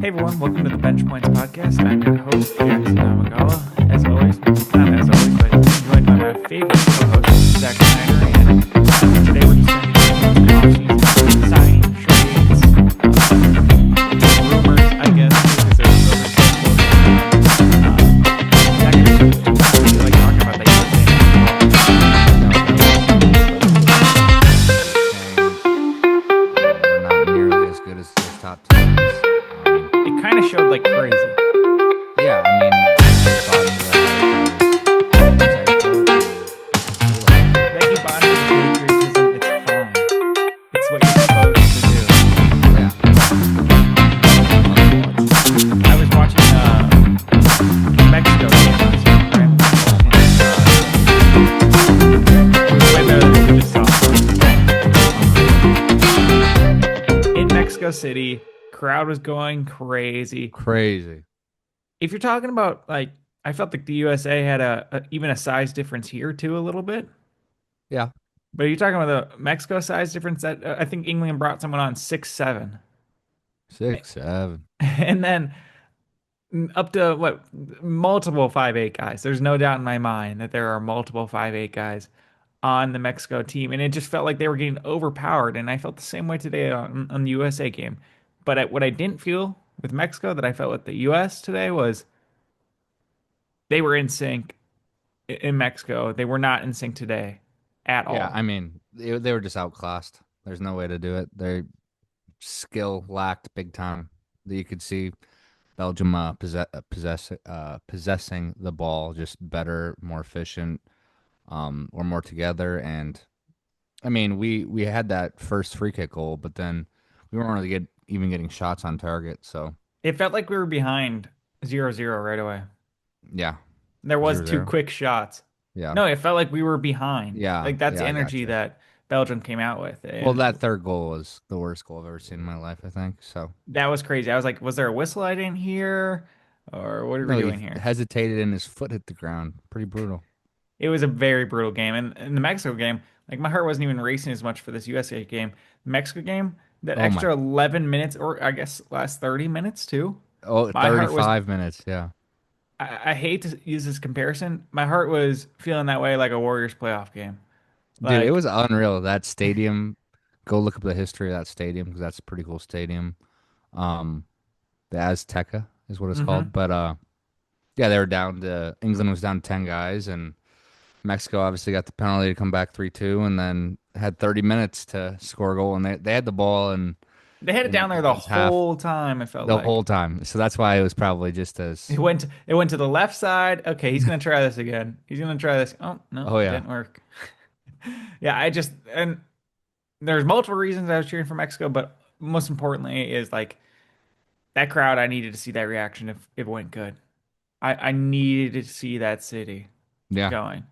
Hey everyone, welcome to the Bench Points podcast. I'm your host, Jackson Domagala. As always, not as always, but I'm joined by my favorite co-host, Zach Schneider. And today we're just going to be doing offseason signing trades, rumors, I guess, because there's rumors so close. Zach, I feel like talking about that We're not nearly as good as those top teams. it kind of showed like crazy. Yeah, I mean, Becky Bonner's patriotism, it's fine. It's what you're supposed to do. yeah. I was watching Mexico game last week, right? It was way better than what we just saw. In Mexico City, crowd was going crazy. Crazy. If you're talking about like, I felt like the USA had even a size difference here too, a little bit. Yeah. But you're talking about the Mexico size difference that I think England brought someone on 6'7", 6'7". and then up to what multiple 5'8" guys. There's no doubt in my mind that there are multiple 5'8" guys on the Mexico team, and it just felt like they were getting overpowered. And I felt the same way today on the USA game. But what I didn't feel with Mexico that I felt with the US today was they were in sync in Mexico. They were not in sync today at Yeah, all. I mean, they were just outclassed. There's no way to do it. Their skill lacked big time. You could see Belgium possessing the ball just better, more efficient, or more together. And I mean, we had that first free kick goal, but then we weren't really even getting shots on target. So It felt like we were behind 0-0 right away. yeah, There was zero two zero. quick shots. Yeah, No, it felt like we were behind. yeah, Like that's the yeah. I got energy you. that Belgium came out with. Well, And that third goal was the worst goal I've ever seen in my life, I think. So that was crazy. I was like, was there a whistle I didn't hear? Or what are we no, he doing here? hesitated and his foot hit the ground. Pretty brutal. It was a very brutal game. And in the Mexico game, like my heart wasn't even racing as much for this USA game. The Mexico game, that Oh my. extra 11 minutes, or I guess last 30 minutes too. Oh, My heart was, 35 minutes. Yeah. I hate to use this comparison. My heart was feeling that way like a Warriors playoff game. Dude, it Like, was unreal. That stadium, go look up the history of that stadium because that's a pretty cool stadium. Um, the Azteca is what it's mhm. called. But yeah, they were down to England was down 10 guys and Mexico obviously got the penalty to come back 3-2 and then had 30 minutes to score a goal and they had the ball and They had it in down there the England's half whole time, it felt the like. whole time. So that's why it was probably just as It went to the left side. Okay, he's gonna try this again. He's gonna try this. Oh no, oh yeah. didn't work. Yeah, and there's multiple reasons I was cheering for Mexico, but most importantly is like that crowd. I needed to see that reaction if it went good. I needed to see that city Yeah. going.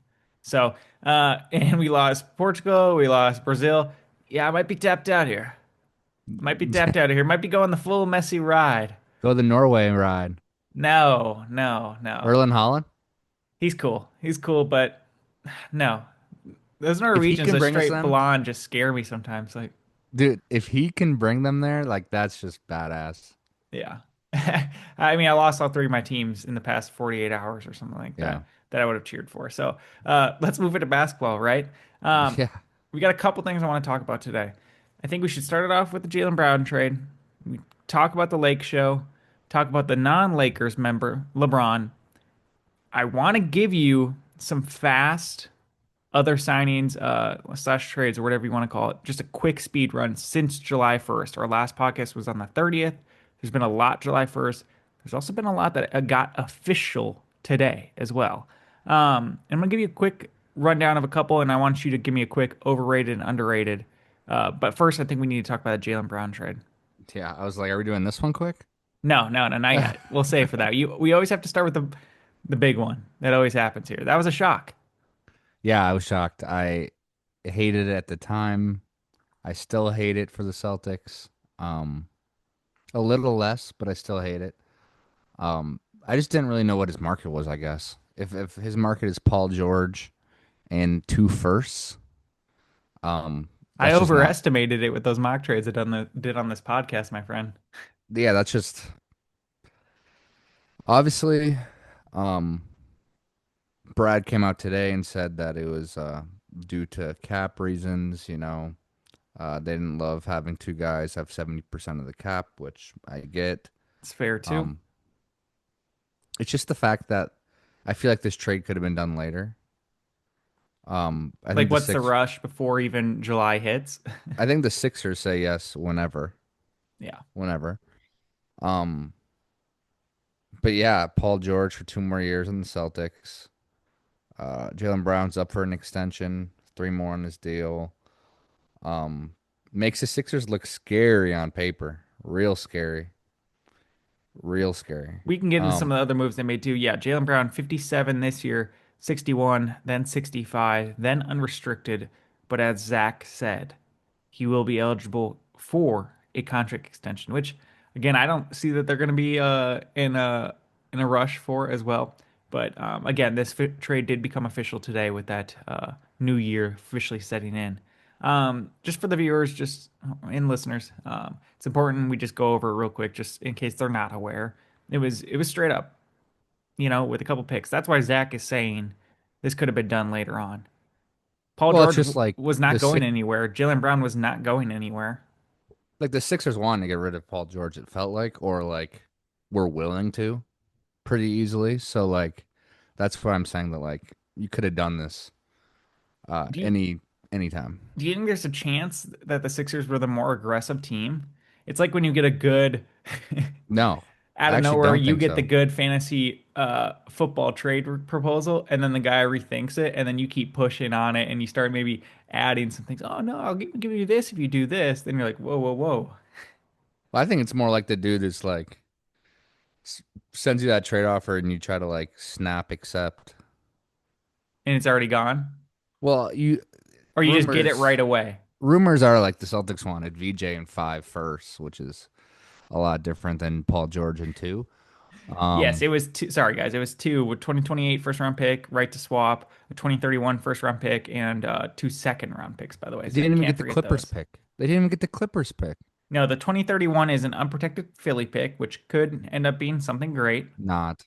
So and we lost Portugal, we lost Brazil. Yeah, I might be tapped out here. Might be tapped out of here. Might be going the full Messi ride. Go the Norway ride. No, no, no. Erling Haaland, He's cool. He's cool, but no. Those if he Norwegians, can those bring us straight them, blonde, just scare me sometimes. Like, dude, if he can bring them there, like that's just badass. yeah. I mean, I lost all three of my teams in the past 48 hours or something like Yeah. that I would have cheered for. So let's move it to basketball, right? Um, Yeah. we got a couple things I want to talk about today. I think we should start it off with the Jaylen Brown trade. We talk about the Lakeshow, talk about the non-Lakers member, LeBron. I want to give you some fast other signings, slash trades or whatever you want to call it. Just a quick speed run since July 1st. Our last podcast was on the 30th. There's been a lot July 1st. There's also been a lot that got official today as well. I'm going to give you a quick rundown of a couple, and I want you to give me a quick overrated and underrated. But first, I think we need to talk about the Jaylen Brown trade. Yeah. I was like, are we doing this one quick? No, no, no, not yet. We'll save for that. We always have to start with the big one. That always happens here. That was a shock. Yeah, I was shocked. I hated it at the time. I still hate it for the Celtics. Um, a little less, but I still hate it. I just didn't really know what his market was, I guess. If his market is Paul George and two firsts, I that's just not overestimated it with those mock trades I did on this podcast, my friend. yeah, that's just Obviously, um, Brad came out today and said that it was due to cap reasons. They didn't love having two guys have 70% of the cap, which I get. It's fair too. Um, it's just the fact that I feel like this trade could have been done later. I Like, think the what's the six, rush before even July hits? I think the Sixers say yes whenever, Yeah. whenever. Um, but yeah, Paul George for 2 more years in the Celtics. Jaylen Brown's up for an extension, 3 more on his deal. Um, Makes the Sixers look scary on paper, real scary, real scary. We can get into some Um, of the other moves they made too. Yeah, Jaylen Brown, 57 this year, 61, then 65, then unrestricted. But as Zach said, he will be eligible for a contract extension, which again, I don't see that they're going to be in a rush for as well. But again, this trade did become official today with that new year officially setting in. Just for the viewers, just and listeners, it's important we just go over it real quick, just in case they're not aware. It was straight up, with a couple picks. That's why Zach is saying this could have been done later on. Paul well, it's George just like was not the going six, anywhere. Jaylen Brown was not going anywhere. like the Sixers wanted to get rid of Paul George. It felt like, or like, were willing to pretty easily. So like, that's why I'm saying that like you could have done this Do you anytime. do you think there's a chance that the Sixers were the more aggressive team? It's like when you get a good No, out I of actually nowhere, don't you think get the so. good fantasy football trade proposal, and then the guy rethinks it, and then you keep pushing on it, and you start maybe adding some things. Oh no, I'll give you this if you do this. Then you're like, whoa, whoa, whoa, I think it's more like the dude is like s- sends you that trade offer and you try to like snap accept. and it's already gone, Well, you or you just get it rumors right away. rumors are like the Celtics wanted VJ in five first, which is a lot different than Paul George in two. Yes, Um, it was two. Sorry, guys, it was two with 2028 first round pick, right to swap, a 2031 first round pick, and two second round picks. By the way, they so didn't even can't get the forget Clippers those. pick. They didn't even get the Clippers pick. No, the 2031 is an unprotected Philly pick, which could end up being something great. Not.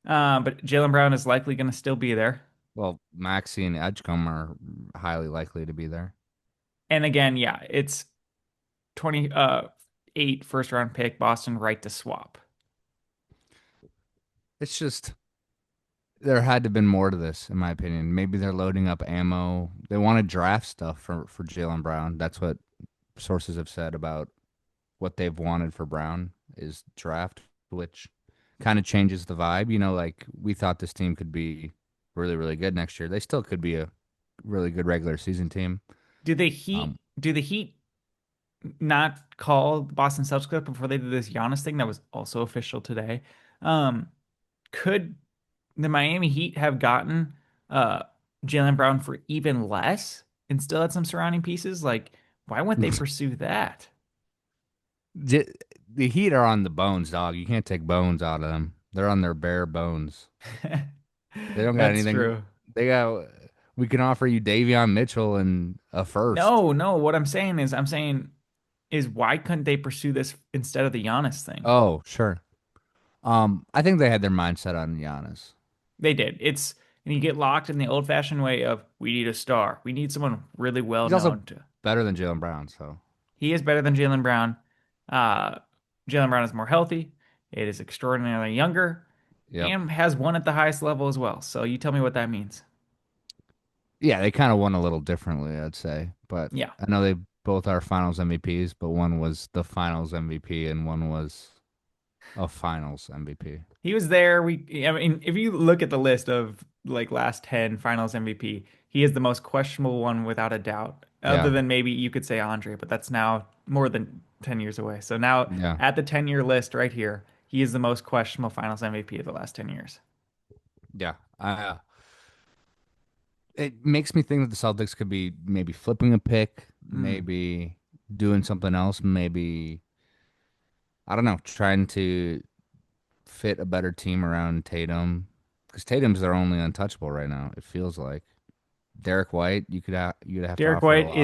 But Jaylen Brown is likely going to still be there. Well, Maxey and Edgecombe are highly likely to be there. And again, yeah, it's 28 first round pick, Boston right to swap. It's just there had to have been more to this, in my opinion. Maybe they're loading up ammo. They want to draft stuff for Jaylen Brown. That's what sources have said about what they've wanted for Brown is draft, which kind of changes the vibe. Like we thought this team could be really, really good next year. They still could be a really good regular season team. Um, Do the Heat not call Boston Celtics before they did this Giannis thing that was also official today? Um, could the Miami Heat have gotten uh Jaylen Brown for even less and still had some surrounding pieces? Like, why wouldn't they pursue that? the, the Heat are on the bones, dog. You can't take bones out of them. They're on their bare bones. They don't got That's anything. true. They got. We can offer you Davion Mitchell and a first. No, no, what I'm saying is why couldn't they pursue this instead of the Giannis thing? Oh, sure. I think they had their mindset on Giannis. They did. And you get locked in the old-fashioned way of we need a star. We need someone really well He's also known to. better than Jaylen Brown, so He is better than Jaylen Brown. Uh, Jaylen Brown is more healthy. It is extraordinarily younger yep. and has won at the highest level as well. So you tell me what that means. Yeah, they kind of won a little differently, I'd say. But Yeah. I know they both are Finals MVPs, but one was the Finals MVP and one was a Finals MVP. He was there. I mean, if you look at the list of like last 10 finals MVP, he is the most questionable one without a doubt. Other Yeah, than maybe you could say Andre, but that's now more than 10 years away. So now yeah, at the 10-year list right here, he is the most questionable finals MVP of the last 10 years. yeah. It makes me think that the Celtics could be maybe flipping a pick, Mm. maybe doing something else, maybe I don't know, trying to fit a better team around Tatum because Tatum's their only untouchable right now. It feels like Derek White, you'd have to Derek offer a White lot.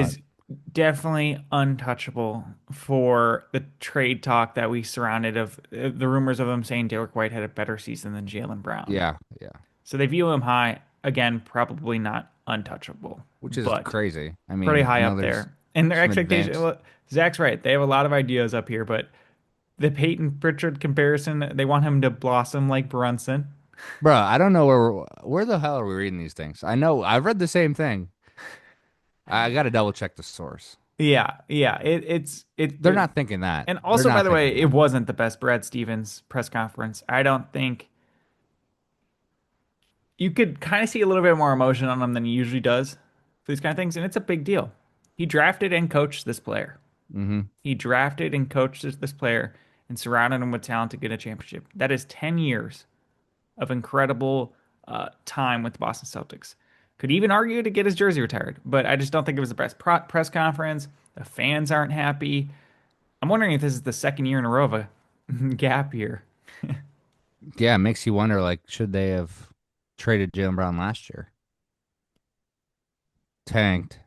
definitely untouchable for the trade talk that we surrounded of the rumors of them saying Derek White had a better season than Jaylen Brown. Yeah, yeah. So they view him high. Again, probably not untouchable, Which is but crazy. I pretty mean, I high know up there's there. And their some expectation, advanced. well, Zach's right. They have a lot of ideas up here, but the Peyton Pritchard comparison, they want him to blossom like Brunson. Bro, I don't know where the hell are we reading these things? I know I've read the same thing. I got to double check the source. Yeah, yeah. It's it, They're it not thinking that. and They're also by not the thinking way, it that. wasn't the best Brad Stevens press conference. I don't think you could kind of see a little bit more emotion on him than he usually does for these kind of things, and it's a big deal. He drafted and coached this player. Hmm. He drafted and coached this player and surrounded him with talent to get a championship. That is 10 years of incredible time with the Boston Celtics. Could even argue to get his jersey retired, but I just don't think it was the best press conference. The fans aren't happy. I'm wondering if this is the second year in a row of a gap year Yeah, it makes you wonder, like, should they have traded Jaylen Brown last year? Tanked.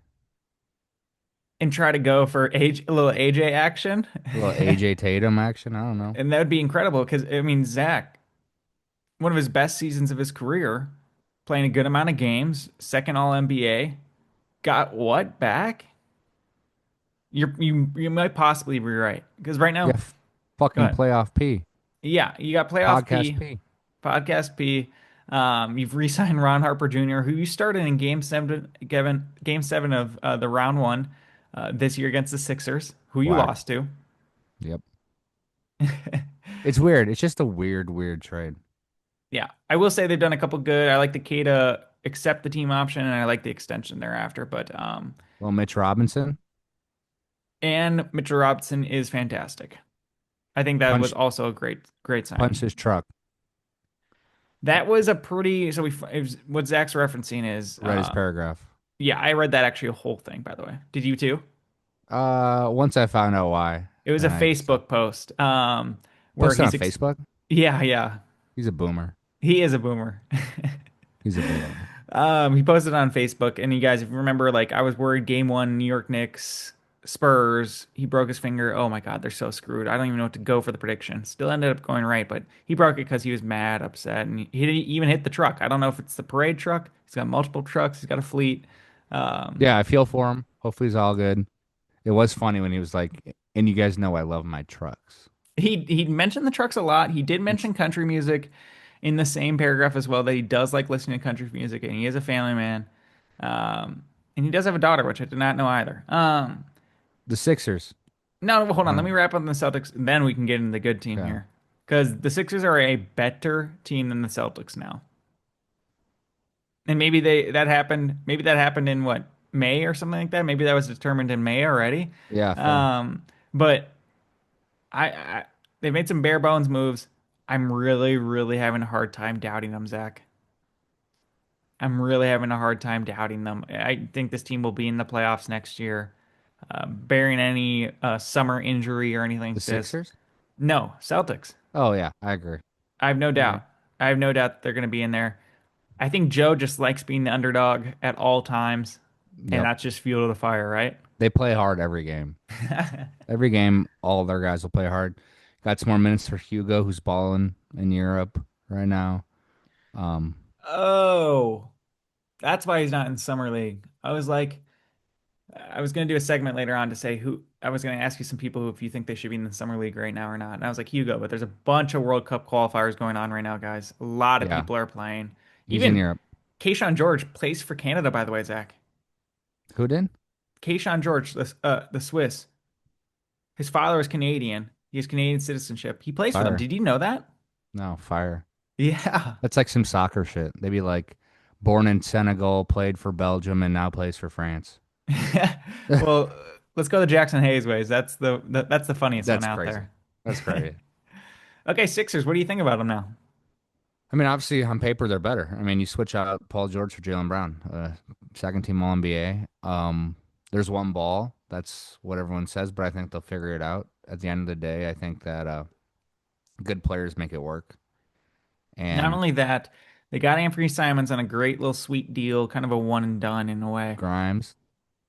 and try to go for a little AJ action. A little AJ Tatum action. I don't know. And that would be incredible because, I mean, Zach, one of his best seasons of his career, playing a good amount of games, second All NBA, got what back? You might possibly be right because right Yeah, now, go fucking ahead. playoff P. Yeah, you got playoff Podcast P, P. podcast P. You've re-signed Ron Harper Jr., who you started in Game 7 of the round one this year against the Sixers, who you Whack. lost to. Yep. It's weird. It's just a weird, weird trade. Yeah, I will say they've done a couple good. I like the K to accept the team option, and I like the extension thereafter. But Well, Mitch Robinson and Mitchell Robinson is fantastic. I think that was punched also a great punched signing. his truck. That was a pretty. So what Zach's referencing is, Read his paragraph. yeah, I read that actually a whole thing, by the way. Did you too? Once I found out why, It was a then I Facebook post, where posted on he's Facebook. yeah, yeah, He's a boomer. he is a boomer. He's a boomer. He posted on Facebook, and you guys, if you remember, like I was worried game one, New York Knicks, Spurs, he broke his finger. Oh my God, they're so screwed. I don't even know what to go for the prediction. Still ended up going right, but he broke it because he was mad, upset, and he didn't even hit the truck. I don't know if it's the parade truck. He's got multiple trucks. He's got a fleet. Um, Yeah, I feel for him. Hopefully he's all good. It was funny when he was like, and you guys know I love my trucks. he mentioned the trucks a lot. He did mention country music in the same paragraph as well, that he does like listening to country music and he is a family man. And he does have a daughter, which I did not know either. The Sixers. No, hold on. Let Uh, me wrap up the Celtics, and then we can get into the good team yeah. here. Because the Sixers are a better team than the Celtics now. And maybe that happened. Maybe that happened in what, May or something like that. Maybe that was determined in May already. Yeah, fair. But I they made some bare bones moves. I'm really having a hard time doubting them, Zach. I'm really having a hard time doubting them. I think this team will be in the playoffs next year, bearing any summer injury or anything The like this. Sixers? No, Celtics. Oh yeah, I agree. I have no I agree. doubt. I have no doubt that they're going to be in there. I think Joe just likes being the underdog at all times, and Yep. that's just fuel to the fire, right? They play hard every game. Every game, all their guys will play hard. Got some more minutes for Hugo, who's balling in Europe right now. Um, Oh, that's why he's not in summer league. I was going to do a segment later on to say who I was going to ask you some people who, if you think they should be in the summer league right now or not. And I was like, Hugo, but there's a bunch of World Cup qualifiers going on right now, guys. A lot of yeah, people are playing. he's in Even Europe. Kayshawn George plays for Canada, by the way, Zach. Who did? Kayshawn George, the Swiss. His father is Canadian. He has Canadian citizenship. He plays for them. Fire. Did you know that? No, fire. Yeah. That's like some soccer shit. They'd be like, born in Senegal, played for Belgium, and now plays for France. Well, let's go the Jackson Hayes ways. That's the funniest one That's out crazy. there. That's crazy. Okay, Sixers. What do you think about them now? I mean, obviously, on paper, they're better. I mean, you switch out Paul George for Jaylen Brown, second team All NBA. There's one ball. That's what everyone says, but I think they'll figure it out. At the end of the day, I think that good players make it work. Not And only that, they got Anthony Simons on a great little sweet deal, kind of a one and done in a way. Grimes,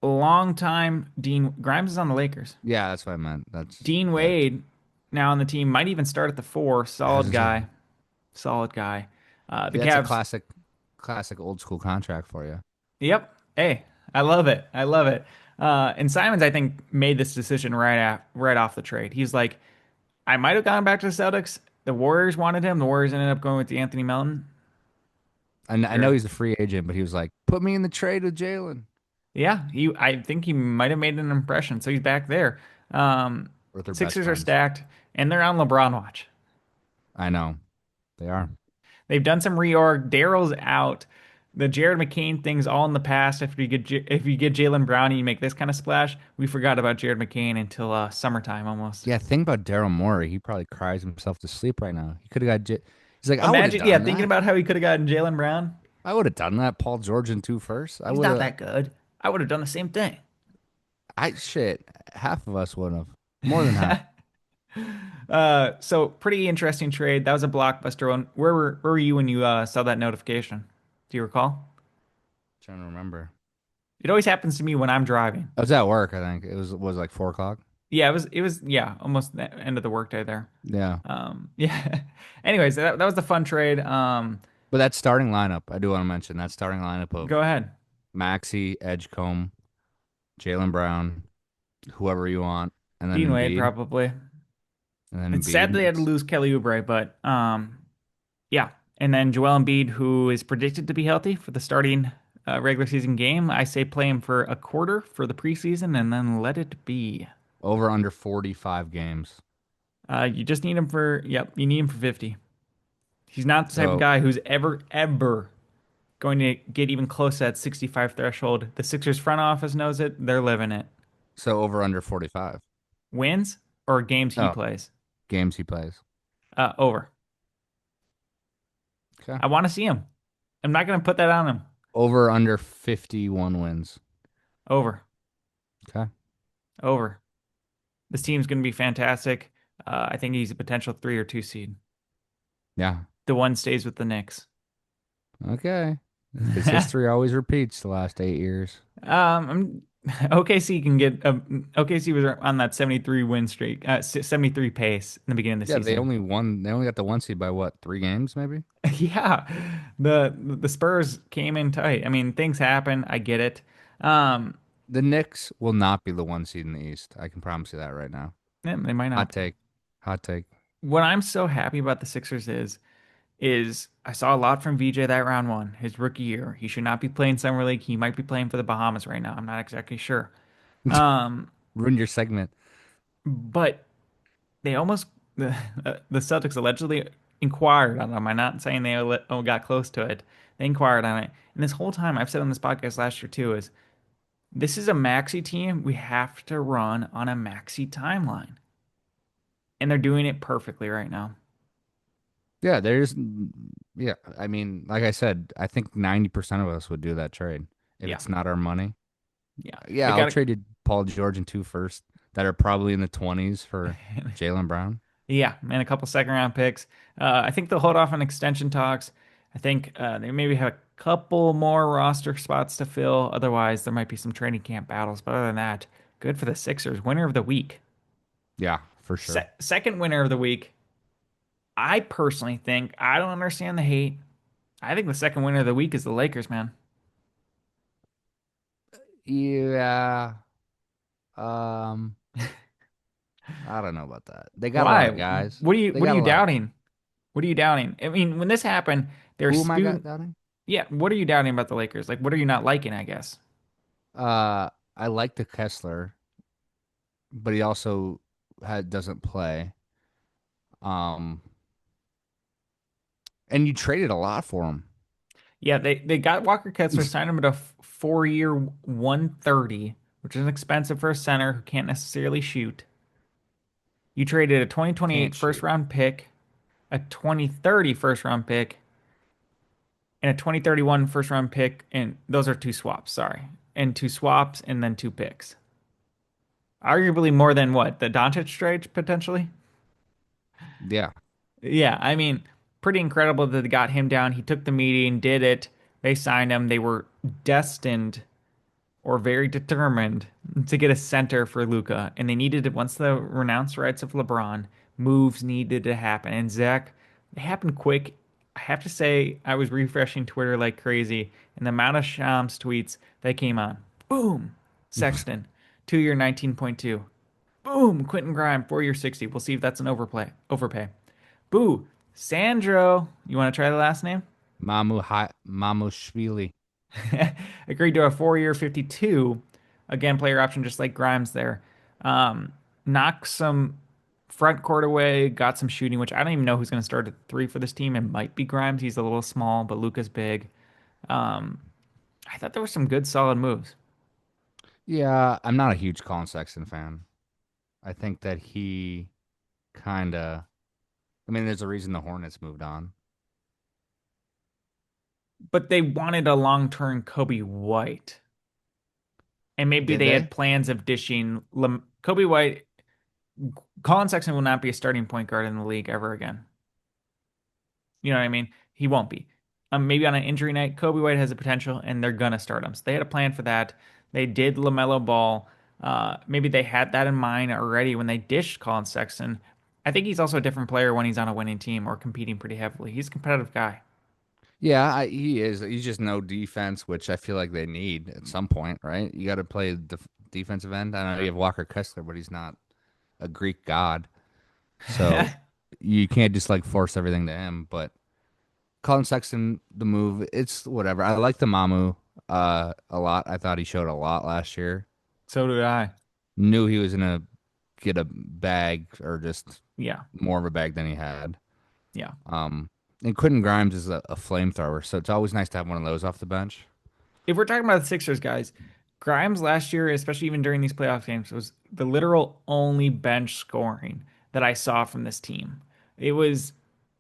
long time. Dean Grimes is on the Lakers. Yeah, that's what I meant. Dean That's Wade now on the team might even start at the four. I was Solid gonna say. guy. Solid guy. The Yeah, it's a Cavs. classic old school contract for you. Yep. Hey, I love it. I love it. And Simons, I think, made this decision right off the trade. He's like, I might have gone back to the Celtics. The Warriors wanted him. The Warriors ended up going with the Anthony Melton. I know Sure. he's a free agent, but he was like, "Put me in the trade with Jalen Yeah, I think he might have made an impression. So he's back there. Um, or their best Sixers are friends." stacked, and they're on LeBron watch. I know they are. They've done some reorg. Daryl's out. The Jared McCain thing's all in the past. If you get Jaylen Brown and you make this kind of splash, we forgot about Jared McCain until summertime almost. Yeah, think about Daryl Morey. He probably cries himself to sleep right now. He could have got. He's like, I would have Imagine, yeah, done thinking that. about how he could have gotten Jaylen Brown. I would have done that. Paul George in two first. I He's would not have. that good. I would have done the same thing. I shit. Half of us would have. More than half. So pretty interesting trade. That was a blockbuster one. Where were you when you saw that notification? Do you recall? Trying to remember. It always happens to me when I'm driving. I was at work. I think it was like 4 o'clock. Yeah, it was yeah, almost the end of the workday there. Yeah, Yeah. Anyways, that was the fun trade. but that starting lineup, I do want to mention that starting lineup of Go ahead. Maxey, Edgecombe, Jaylen Brown, whoever you want, and then Dean Wade Embiid, probably. and then It's sad Embiid. they had to It's lose Kelly Oubre, but yeah. And then Joel Embiid, who is predicted to be healthy for the starting regular season game. I say play him for a quarter for the preseason and then let it be. over under 45 games. You just need him for, yep, you need him for 50. He's not the type of So guy who's ever going to get even close to that 65 threshold. The Sixers front office knows it. They're living it. so over under 45. Wins or games he Oh, plays? games he plays. Over. Okay. I want to see him. I'm not going to put that on him. Over under 51 wins. Over. Okay. Over. This team's going to be fantastic. I think he's a potential 3 or 2 seed. Yeah. The one stays with the Knicks. Okay. Because history always repeats the last 8 years. OKC can get OKC was on that 73 win streak, 73 pace in the beginning of the Yeah, they season. only won. They only got the one seed by what? 3 games, maybe? Yeah, the Spurs came in tight. I mean, things happen. I get it. Um, The Knicks will not be the one seed in the East. I can promise you that right now. yeah, they might Hot not be. take. Hot take. What I'm so happy about the Sixers is I saw a lot from VJ that round one, his rookie year. He should not be playing summer league. He might be playing for the Bahamas right now. I'm not exactly sure. Um, Ruined your segment. but they almost the Celtics allegedly inquired on him. I'm not saying they got close to it. They inquired on it. And this whole time, I've said on this podcast last year too, is this is a maxi team. We have to run on a maxi timeline, and they're doing it perfectly right now. Yeah, yeah. I mean, like I said, I think 90% of us would do that trade if Yeah, it's not our money. yeah. They Yeah, I'll got trade you Paul George and two first that are probably in the 20s for Jaylen Brown. yeah, and a couple second round picks. I think they'll hold off on extension talks. I think they maybe have a couple more roster spots to fill. Otherwise, there might be some training camp battles. But other than that, good for the Sixers. Winner of the week. Yeah, for sure. Second winner of the week. I personally think I don't understand the hate. I think the second winner of the week is the Lakers, man. Yeah. Um, I don't know about that. They got a lot Why? of guys. What are you They what are got you a lot. doubting? What are you doubting? I mean, when this happened, they're Who am I got spewing. doubting? Yeah, what are you doubting about the Lakers? Like, what are you not liking, I guess? I like the Kessler, but he also doesn't play. Um, and you traded a lot for him. Yeah, they got Walker Kessler, signed him at a 4 year 130, which is expensive for a center who can't necessarily shoot. You traded a Can't 2028 first shoot. round pick, a 2030 first round pick, and a 2031 first round pick, and those are two swaps, sorry. And two swaps and then two picks. Arguably more than what? The Doncic trade potentially? Yeah. Yeah, I mean, pretty incredible that they got him down. He took the meeting, did it. They signed him. They were destined or very determined to get a center for Luca. And they needed it once the renounced rights of LeBron, moves needed to happen. And Zach, it happened quick. I have to say, I was refreshing Twitter like crazy, and the amount of Shams tweets that came on. Boom! Sexton, 2 year 19.2. Boom! Quentin Grime, 4 year 60. We'll see if that's an overpay. Boo! Sandro, you want to try the last name? Mamushvili. Agreed to a 4 year 52. Again, player option just like Grimes there. Knocked some front court away, got some shooting, which I don't even know who's going to start at three for this team. It might be Grimes. He's a little small, but Luca's big. Um, I thought there were some good, solid moves. Yeah, I'm not a huge Colin Sexton fan. I think that he kind of, I mean, there's a reason the Hornets moved on. But they wanted a long-term Kobe White. And maybe Did they had they? plans of dishing Kobe White. Colin Sexton will not be a starting point guard in the league ever again. You know what I mean? He won't be. Maybe on an injury night, Kobe White has a potential, and they're gonna start him. So they had a plan for that. They did LaMelo Ball. Maybe they had that in mind already when they dished Colin Sexton. I think he's also a different player when he's on a winning team or competing pretty heavily. He's a competitive guy. Yeah, he is. He's just no defense, which I feel like they need at some point, right? You got to play the defensive end. I know you have Walker Kessler, but he's not a Greek god, so you can't just like force everything to him. But Colin Sexton, the move, it's whatever. I like the Mamu a lot. I thought he showed a lot last year. So did I. Knew he was gonna get a bag or just Yeah, more of a bag than he had. yeah. Um, and Quentin Grimes is a flamethrower, so it's always nice to have one of those off the bench. If we're talking about the Sixers, guys, Grimes last year, especially even during these playoff games, was the literal only bench scoring that I saw from this team. It was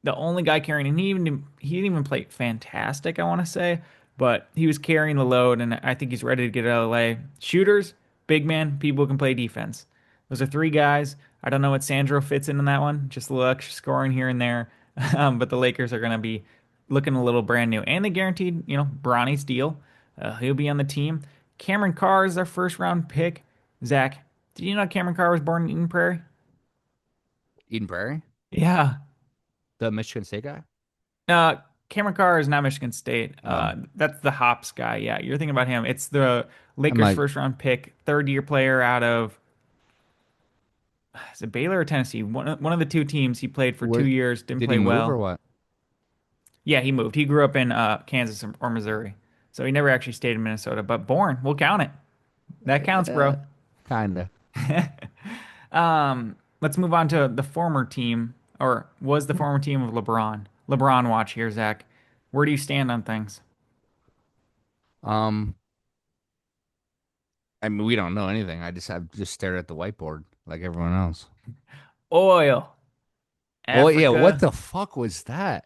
the only guy carrying, and he didn't even play fantastic, I want to say, but he was carrying the load, and I think he's ready to get out of LA. Shooters, big man, people who can play defense. Those are three guys. I don't know what Sandro fits in that one. Just a little extra scoring here and there. But the Lakers are going to be looking a little brand new. And they guaranteed, Bronny's deal. He'll be on the team. Cameron Carr is their first round pick. Zach, did you know Cameron Carr was born in Eden Prairie? Eden Prairie, Yeah. the Michigan State guy. Uh, Cameron Carr is not Michigan State. Oh, That's the Hops guy. Yeah, you're thinking about him. It's the I'm Lakers' like, first round pick, third year player out of is it Baylor or Tennessee? One of the two teams. He played for where 2 years, didn't did he play move or well. what? Yeah, he moved. He grew up in Kansas or Missouri, so he never actually stayed in Minnesota. But born, we'll count it. That counts, bro. Kinda. Let's move on to the former team, or was the former team of LeBron. LeBron watch here, Zach. Where do you stand on things? Um, I mean, we don't know anything. I've just stared at the whiteboard like everyone else. Oil, Oh yeah, what Africa. the fuck was that?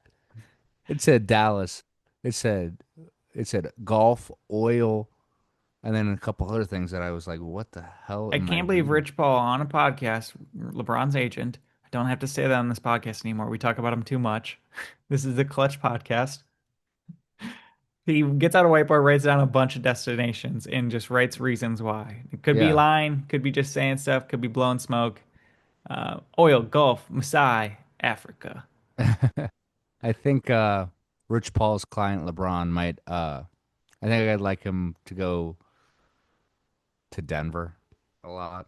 It said Dallas. It said it said golf, oil, and then a couple other things that I was like, what the hell I am I can't believe reading? Rich Paul on a podcast, LeBron's agent. I don't have to say that on this podcast anymore. We talk about him too much. This is the Clutch podcast. He gets out a whiteboard, writes down a bunch of destinations, and just writes reasons why. It could be Yeah. lying, could be just saying stuff, could be blowing smoke. Oil, Gulf, Maasai, Africa. I think Rich Paul's client LeBron might I think I'd like him to go to Denver a lot.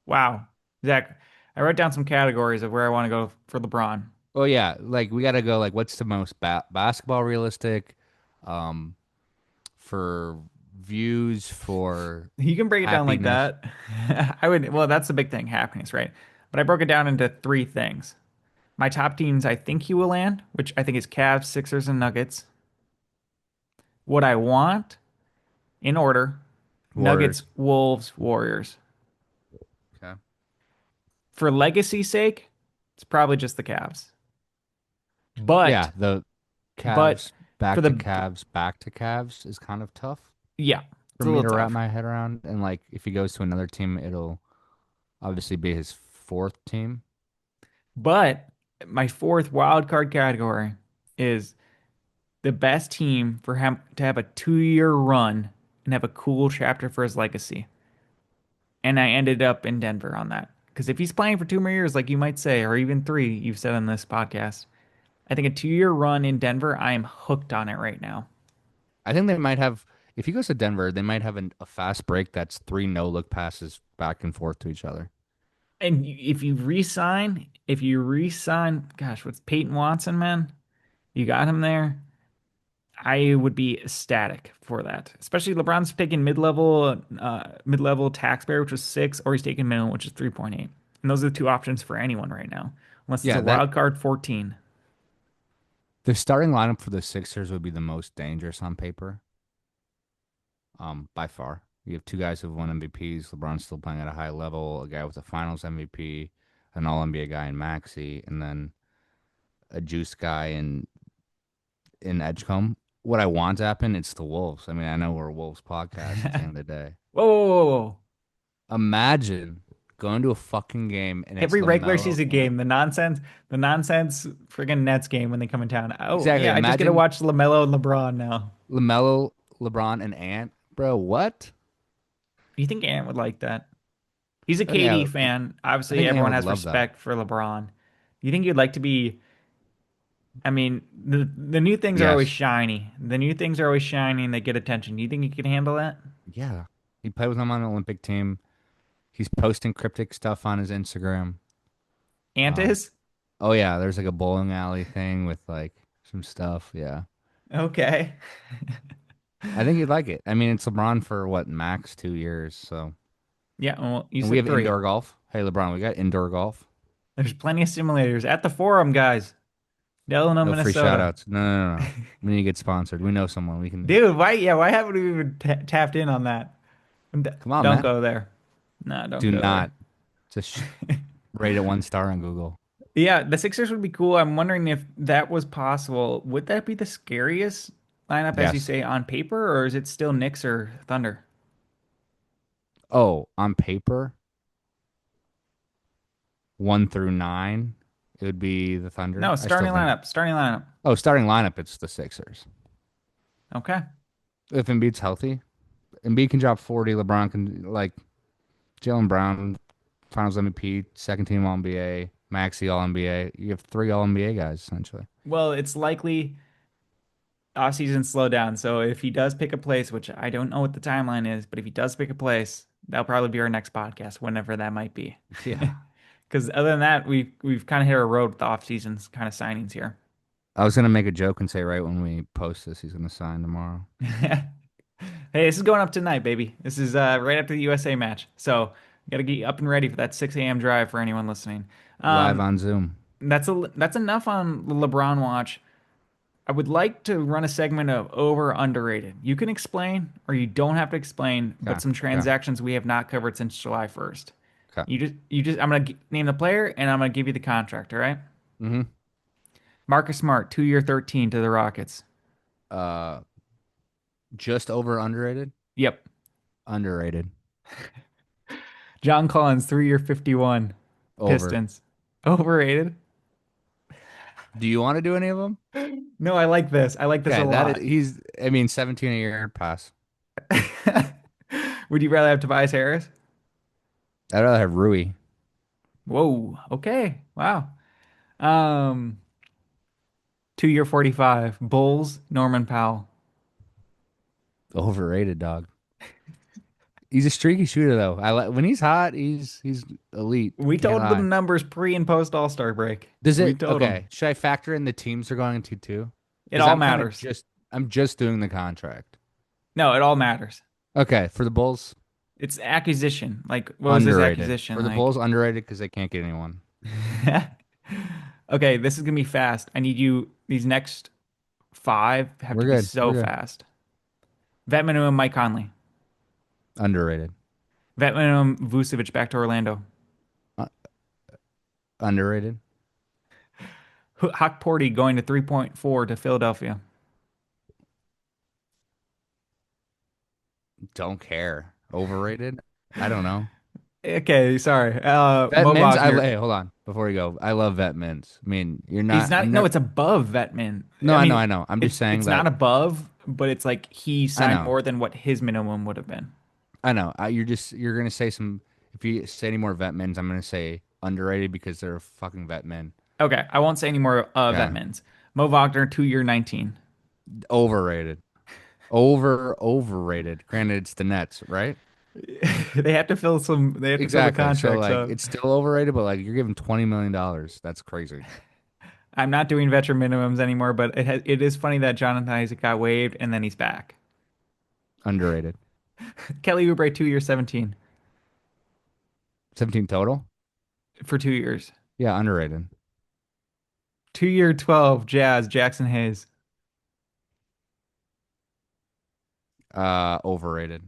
Wow. Zach, I wrote down some categories of where I want to go for LeBron. Oh yeah, like we got to go like what's the most basketball realistic um for views for You can break it down like happiness. that. Well, that's the big thing, happiness, right? But I broke it down into three things. My top teams I think he will land, which I think is Cavs, Sixers, and Nuggets. What I want in order Nuggets, Warriors. Wolves, Warriors. Okay. For legacy's sake, it's probably just the Cavs. But, Yeah, the but Cavs for back to the, Cavs back to Cavs is kind of tough yeah, for it's a me little to wrap tough. my head around. And like if he goes to another team, it'll obviously be his fourth team. But my fourth wild card category is the best team for him to have a 2 year run and have a cool chapter for his legacy. And I ended up in Denver on that. Because if he's playing for 2 more years, like you might say, or even 3, you've said on this podcast, I think a 2 year run in Denver, I am hooked on it right now. I think they might have, if he goes to Denver, they might have a fast break that's three no look passes back and forth to each other. And if you re-sign, gosh, what's Peyton Watson, man? You got him there. I would be ecstatic for that. Especially LeBron's taking mid-level taxpayer, which was 6, or he's taking minimum, which is 3.8. And those are the two options for anyone right now, unless it's a Yeah, that wild card 14. the starting lineup for the Sixers would be the most dangerous on paper, by far. You have two guys who've won MVPs. LeBron's still playing at a high level, a guy with a Finals MVP, an All NBA guy in Maxey, and then a juice guy in Edgecombe. What I want to happen, it's the Wolves. I mean, I know we're a Wolves podcast at the end of the day. Whoa, whoa, whoa, whoa. Imagine going to a fucking game and it's Every regular LaMelo season and game, the nonsense friggin' Nets game when they come in town. Oh, exactly. yeah, I just get to Imagine watch LaMelo and LeBron now. LaMelo, LeBron, and Ant. Bro, what? Do you think Ant would like that? He's a I think KD Ant, fan. I Obviously, think Ant everyone would has love that. respect for LeBron. You think you'd like to be? I mean, the new things are always Yes. shiny. The new things are always shiny, and they get attention. Do you think you can handle that? Yeah. He played with him on the Olympic team. He's posting cryptic stuff on his Instagram. Ant Um, is oh yeah, there's like a bowling alley thing with like some stuff. Yeah. okay. I think you'd like it. I mean, it's LeBron for what, max 2 years. So, Yeah, well, you and we said have 3. indoor golf. Hey, LeBron, we got indoor golf. There's plenty of simulators at the Forum, guys. Delano, No free shout Minnesota. outs. No, no, no, no. We need to get sponsored. We know someone. We can Dude, why? Yeah, why haven't we even tapped in on that? come on, Don't man. go there. No, don't Do go there. not just rate it 1 star on Google. Yeah, the Sixers would be cool. I'm wondering if that was possible. Would that be the scariest lineup, as you Yes. say, on paper, or is it still Knicks or Thunder? Oh, on paper, 1 through 9, it would be the Thunder. No, I still starting think. lineup. Starting lineup. Oh, starting lineup, it's the Sixers. Okay. If Embiid's healthy, Embiid can drop 40. LeBron can like Jaylen Brown, Finals MVP, second team All NBA, Maxey All NBA. You have three All NBA guys essentially. Well, it's likely off-season slow down. So if he does pick a place, which I don't know what the timeline is, but if he does pick a place, that'll probably be our next podcast, whenever that might be. Yeah. Because other than that, we've kind of hit a road with the off-season kind of signings here. I was gonna make a joke and say right when we post this, he's gonna sign tomorrow. Hey, this is going up tonight, baby. This is right after the USA match. So you got to get up and ready for that 6 a.m. drive for anyone listening. Live Um, on Zoom. that's enough on the LeBron watch. I would like to run a segment of over underrated. You can explain, or you don't have to explain, but Okay. some Okay. transactions we have not covered since July 1st. Okay. I'm gonna name the player and I'm gonna give you the contract. All right. Mm-hmm. Marcus Smart, 2 year 13 to the Rockets. Uh, just over underrated. Yep. Underrated. John Collins, 3 year 51 Over. Pistons. Overrated. Do you want to do any of them? No, I like this. I like this a Okay, that is lot. he's. I mean, 17 a year pass. Would you rather have Tobias Harris? I'd rather have Rui. Whoa. Okay. Wow. Um, 2 year 45. Bulls, Norman Powell. Overrated, dog. He's a streaky shooter though. I like when he's hot. He's elite. We Can't told them the lie. numbers pre and post All-Star break. Does We it? told them. Okay. Should I factor in the teams they're going into too? It Because all I'm kind of matters. just. I'm just doing the contract. No, it all matters. Okay, for the Bulls, It's acquisition. Like, what was his underrated. For acquisition? the Like, Bulls, underrated because they can't get anyone. okay, this is gonna be fast. I need you. These next 5 have We're to be good. We're so good. fast. Vet minimum, Mike Conley. Underrated. Vet minimum, Vucevic back to Orlando. Uh, underrated. Hawk Porty going to 3.4 to Philadelphia. Don't care. Overrated. I don't know. Okay, sorry. Vet Mo Mins. Wagner. Hey, hold on. Before we go, I love Vet Mins. I mean, you're He's not. not. I'm No, never. it's above Vetman. No, I I know. mean, I know. I'm just it's saying it's not that above but it's like he I signed know. more than what his minimum would have been. I know. You're gonna say some. If you say any more vet mins, I'm gonna say underrated because they're fucking vet men. Okay, I won't say any more Yeah, Vetmans. Mo Wagner, 2 year 19. overrated. Overrated. Granted, it's the Nets, right? They have to fill some. They have to fill the Exactly. So contracts like, up. it's still overrated, but like, you're giving $20 million. That's crazy. I'm not doing veteran minimums anymore, but it is funny that Jonathan Isaac got waived and then he's back. Underrated. Kelly Oubre, 2 year 17 17 total. for 2 years. Yeah, underrated. 2 year 12 Jazz, Jackson Hayes. Overrated.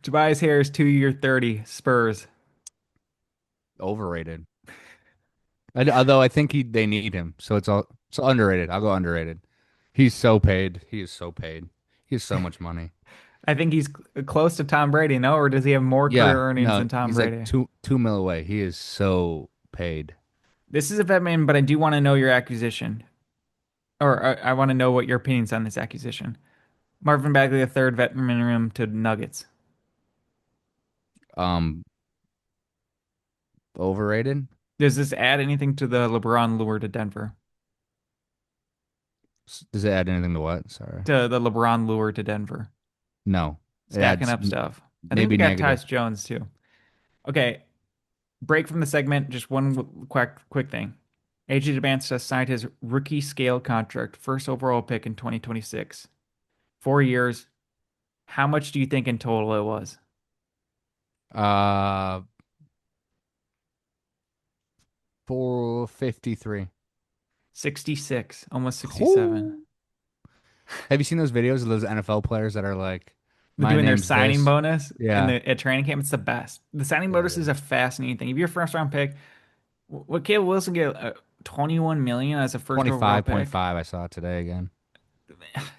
Tobias Harris, 2 year 30 Spurs. Overrated. Although I think they need him, so it's underrated. I'll go underrated. He's so paid. He is so paid. He has so much money. I think he's close to Tom Brady, no? Or does he have more career Yeah, earnings no, than Tom he's like Brady? two mil away. He is so paid. This is a Vetman, but I do want to know your accusation. Or I want to know what your opinions on this accusation. Marvin Bagley, a third vet minimum to Nuggets. Um, Overrated. Does this add anything to the LeBron lure to Denver? Does it add anything to what? Sorry. To the LeBron lure to Denver. No, it Stacking adds up stuff. I think they maybe got negative. Tyus Jones too. Okay, break from the segment. Just one quick thing. AJ Demancia signed his rookie scale contract, first overall pick in 2026. 4 years. How much do you think in total it was? Uh, 453. 66, almost 67. Ooh. Have you seen those videos of those NFL players that are like, They're my doing their name's signing this? bonus in Yeah, the at training camp. It's the best. The signing yeah, it bonus is is. a fascinating thing. If you're a first round pick, what Caleb Wilson get 21 million as a first overall pick? 25.5. I saw it today again.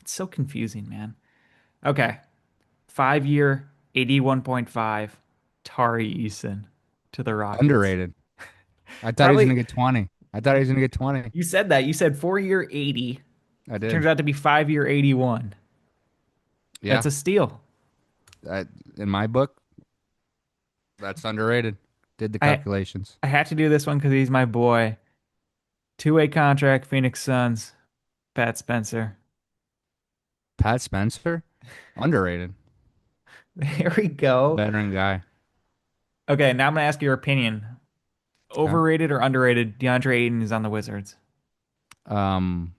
It's so confusing, man. Okay, 5 year, 81.5. Tari Eason to the Rockets. Underrated. I thought he was Probably gonna get 20. I thought he was gonna get 20. you said that. You said 4 year 80. I Turns did. out to be 5 year 81. That's Yeah. a steal. I, in my book, that's underrated. Did the I calculations. I had to do this one because he's my boy. 2-way contract, Phoenix Suns, Pat Spencer. Pat Spencer, underrated. There we go. Veteran guy. Okay, now I'm gonna ask your opinion. Okay. Overrated or underrated? DeAndre Ayton is on the Wizards. Um,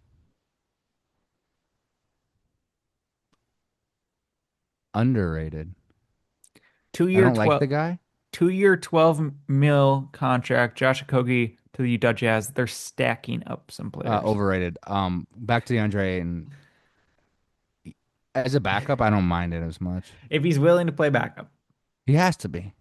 Underrated. Two I year don't like 12 the guy. 2 year 12 mil contract. Josh Okogie to the Utah Jazz. They're stacking up some players. Overrated. Back to the Andre Ayton. As a backup, I don't mind it as much. If he's willing to play backup, He has to be.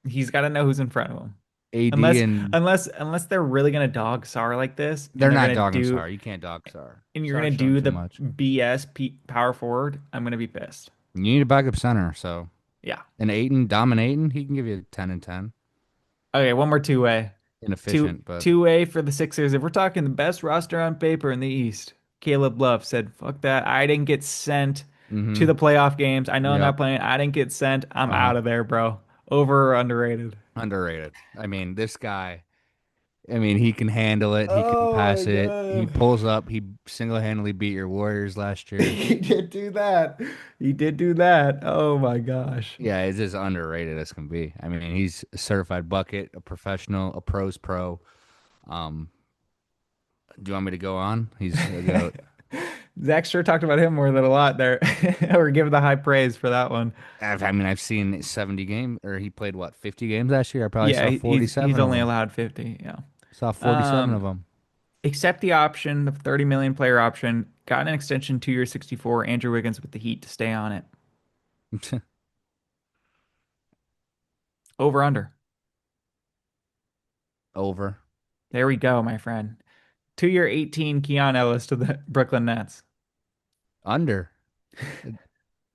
he's got to know who's in front of him. AD Unless and unless they're really gonna dog Sar like this, they're not dogging Sar. You can't dog Sar. and you're gonna Sar's shown do too the much. power forward, I'm gonna be pissed. You need a backup center, so Yeah. and Ayton dominating, he can give you 10 and 10. Okay, one more two-way. Inefficient, but Two-way for the Sixers. If we're talking the best roster on paper in the East, Caleb Love said, "Fuck that. I didn't get sent to mm-hmm. the playoff games. I know I'm Yep. not playing. I didn't get sent. I'm Uh-huh. out of there, bro." Over or underrated? Underrated. I mean, this guy, I mean, he can handle it. He can Oh my pass it. He God. pulls up. He single-handedly beat your Warriors last year. He did do that. He did do that. Oh my gosh. Yeah, it's as underrated as can be. I mean, he's a certified bucket, a professional, a pro's pro. Um, do you want me to go on? He's a goat. Zach sure talked about him more than a lot there. Or give the high praise for that one. I mean, I've seen 70 games, or he played what, 50 games last year? I probably Yeah, saw he's 47 of only them. allowed 50. Yeah. Saw 47 of Um, them. accept the option, the 30 million player option. Got an extension 2 year 64. Andrew Wiggins with the Heat to stay on it. Over under. Over. There we go, my friend. 2 year 18 Keon Ellis to the Brooklyn Nets. Under. It-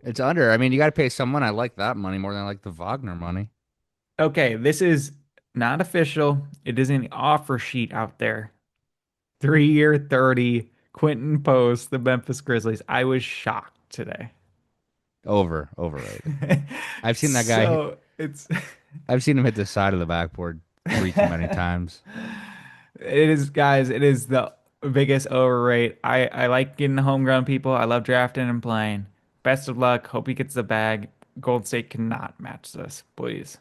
It's under. I mean, you got to pay someone. I like that money more than I like the Wagner money. Okay, this is not official. It is an offer sheet out there. 3 year 30. Quentin Post, the Memphis Grizzlies. I was shocked today. Overrated. I've seen that guy. So it's I've seen him hit the side of the backboard three too many times. it is, guys, it is the biggest overrate. I like getting homegrown people. I love drafting and playing. Best of luck. Hope he gets the bag. Gold State cannot match this, please.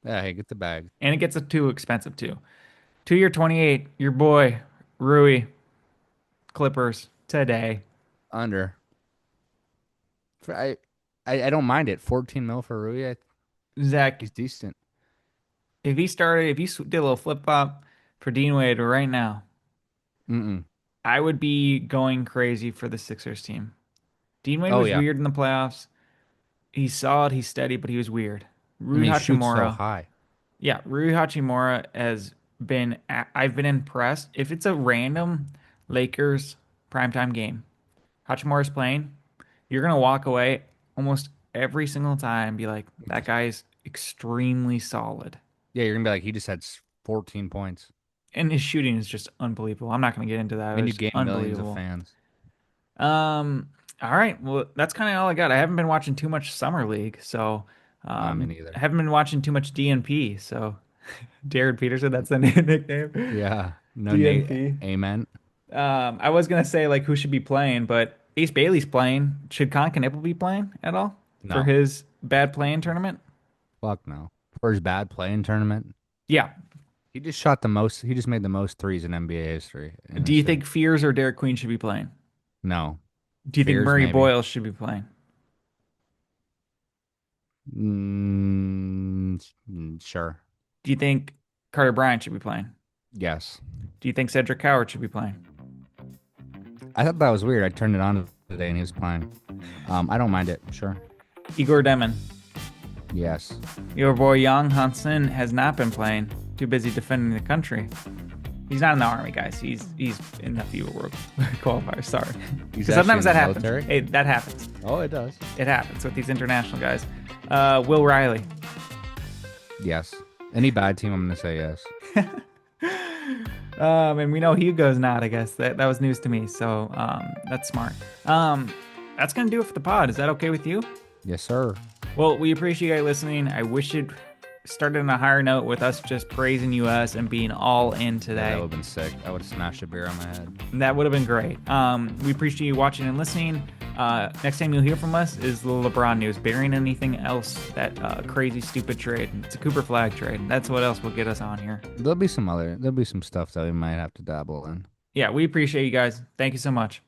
Yeah, hey, get the bag. And it gets too expensive too. 2 year 28, your boy, Rui, Clippers today. Under. For, I don't mind it. 14 mil for Rui. Zach, He's decent. if he did a little flip flop for Dean Wade right now, Mm-mm. I would be going crazy for the Sixers team. Dean Wade Oh was yeah. weird in the playoffs. He's solid, he's steady, but he was weird. I Rui mean, he shoots so Hachimura, high. yeah, Rui Hachimura has been, I've been impressed. If it's a random Lakers primetime game, Hachimura's playing, you're gonna walk away almost every single time and be like, He that just, guy's extremely solid. yeah, you're gonna be like, he just had 14 points, And his shooting is just unbelievable. I'm not gonna get into that. and you It's gain millions of unbelievable. fans. All right. Well, that's kind of all I got. I haven't been watching too much Summer League, so I mean, I either. haven't been watching too much DNP. So Jared Peterson, that's the nickname. Yeah. No, Nate. DNP. Amen. I was gonna say like who should be playing, but Ace Bailey's playing. Should Con Knipple be playing at all for No. his bad playing tournament? Fuck no. For his bad playing tournament, Yeah. he just shot the most. He just made the most threes in NBA history in Do his you thing. think Fears or Derek Queen should be playing? No. Do you think Fears Murray maybe. Boyle should be playing? Sure. Do you think Carter Bryant should be playing? Yes. Do you think Cedric Howard should be playing? I thought that was weird. I turned it on today and he was playing. I don't mind it. Sure. Igor Demon. Yes. Your boy Young Hansen has not been playing. Too busy defending the country. He's not in the army, guys. He's in the FIBA World Qualifiers. Sorry. He's Because actually sometimes in that the happens. military? Hey, that happens. Oh, it does. It happens with these international guys. Will Riley. Yes. Any bad team, I'm gonna say yes. And we know Hugo's not, I guess. That was news to me, so that's smart. That's gonna do it for the pod. Is that okay with you? Yes, sir. Well, we appreciate you guys listening. I wish it started on a higher note with us just praising US and being all in Yeah, today. that would have been sick. I would have smashed a beer on my head. That would have been great. We appreciate you watching and listening. Next time you'll hear from us is the LeBron news. Bearing anything else, that crazy, stupid trade. It's a Cooper Flag trade. That's what else will get us on here. There'll be some stuff that we might have to dabble in. Yeah, we appreciate you guys. Thank you so much.